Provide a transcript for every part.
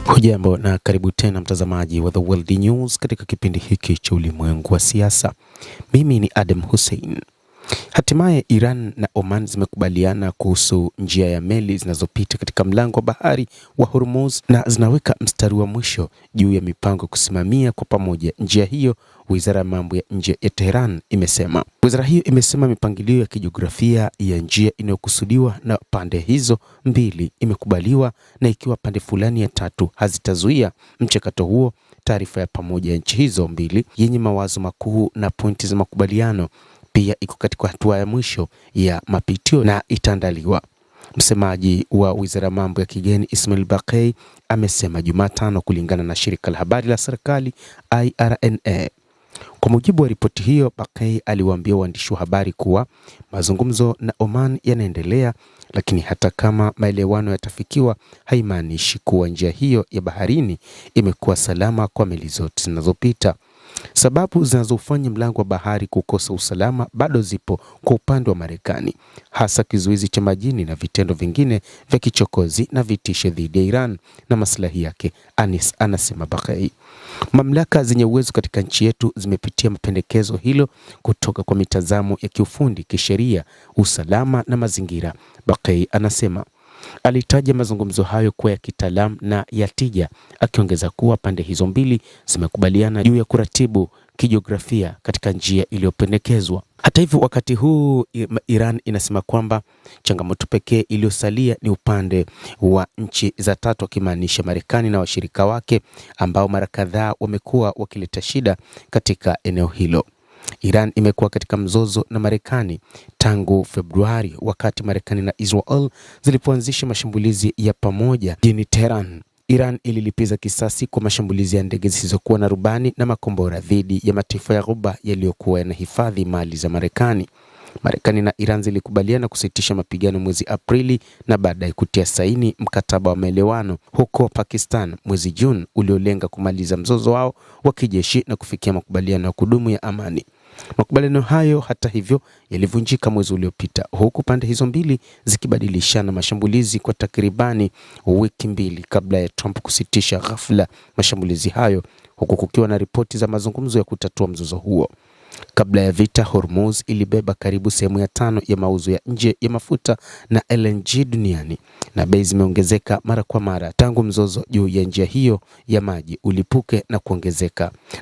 Hujambo na karibu tena mtazamaji wa The World News katika kipindi hiki cha ulimwengu wa siasa. Mimi ni Adam Hussein. Hatimaye Iran na Oman zimekubaliana kuhusu njia ya meli zinazopita katika mlango wa bahari wa Hormuz na zinaweka mstari wa mwisho juu ya mipango kusimamia kwa pamoja njia hiyo, Wizara ya Mambo ya Nje ya Tehran imesema. Wizara hiyo imesema mipangilio ya kijiografia ya njia inayokusudiwa na pande hizo mbili imekubaliwa, na ikiwa pande fulani ya tatu hazitazuia mchakato huo, taarifa ya pamoja ya nchi hizo mbili yenye mawazo makuu na pointi za makubaliano pia iko katika hatua ya mwisho ya mapitio na itaandaliwa. Msemaji wa Wizara ya Mambo ya Kigeni Ismail Baqei amesema Jumatano, kulingana na shirika la habari la serikali IRNA. Kwa mujibu wa ripoti hiyo, Baqei aliwaambia waandishi wa habari kuwa mazungumzo na Oman yanaendelea, lakini hata kama maelewano yatafikiwa haimaanishi kuwa njia hiyo ya baharini imekuwa salama kwa meli zote zinazopita. Sababu zinazofanya mlango wa bahari kukosa usalama bado zipo kwa upande wa Marekani, hasa kizuizi cha majini na vitendo vingine vya kichokozi na vitisho dhidi ya Iran na maslahi yake, anasema Baqei. Mamlaka zenye uwezo katika nchi yetu zimepitia mapendekezo hilo kutoka kwa mitazamo ya kiufundi, kisheria, usalama na mazingira, Baqei anasema. Alitaja mazungumzo hayo kuwa ya kitaalamu na ya tija, akiongeza kuwa pande hizo mbili zimekubaliana juu ya kuratibu kijiografia katika njia iliyopendekezwa. Hata hivyo, wakati huu Iran inasema kwamba changamoto pekee iliyosalia ni upande wa nchi za tatu, akimaanisha Marekani na washirika wake ambao mara kadhaa wamekuwa wakileta shida katika eneo hilo. Iran imekuwa katika mzozo na Marekani tangu Februari, wakati Marekani na Israel zilipoanzisha mashambulizi ya pamoja jijini Tehran. Iran ililipiza kisasi kwa mashambulizi ya ndege zisizokuwa na rubani na makombora dhidi ya mataifa ya Ghuba yaliyokuwa yanahifadhi mali za Marekani. Marekani na Iran zilikubaliana kusitisha mapigano mwezi Aprili na baadaye kutia saini mkataba wa maelewano huko Pakistan mwezi Juni uliolenga kumaliza mzozo wao wa kijeshi na kufikia makubaliano ya kudumu ya amani. Makubaliano hayo hata hivyo yalivunjika mwezi uliopita, huku pande hizo mbili zikibadilishana mashambulizi kwa takribani wiki mbili kabla ya Trump kusitisha ghafla mashambulizi hayo, huku kukiwa na ripoti za mazungumzo ya kutatua mzozo huo. Kabla ya vita, Hormuz ilibeba karibu sehemu ya 5 ya mauzo ya nje ya mafuta na LNG duniani, na bei zimeongezeka mara kwa mara tangu mzozo juu ya njia hiyo ya maji ulipuke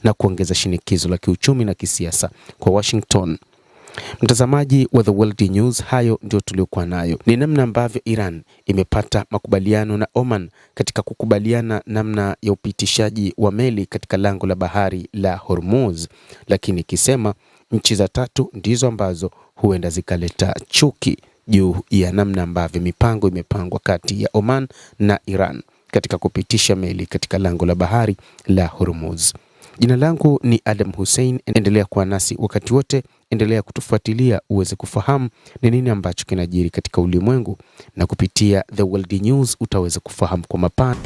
na kuongeza shinikizo la kiuchumi na kisiasa kwa Washington. Mtazamaji wa The World News, hayo ndio tuliokuwa nayo. Ni namna ambavyo Iran imepata makubaliano na Oman katika kukubaliana namna ya upitishaji wa meli katika lango la bahari la Hormuz, lakini ikisema nchi za tatu ndizo ambazo huenda zikaleta chuki juu ya namna ambavyo mipango imepangwa kati ya Oman na Iran katika kupitisha meli katika lango la bahari la Hormuz. Jina langu ni Adam Hussein. Endelea kuwa nasi wakati wote, endelea kutufuatilia uweze kufahamu ni nini ambacho kinajiri katika ulimwengu, na kupitia The World News utaweza kufahamu kwa mapana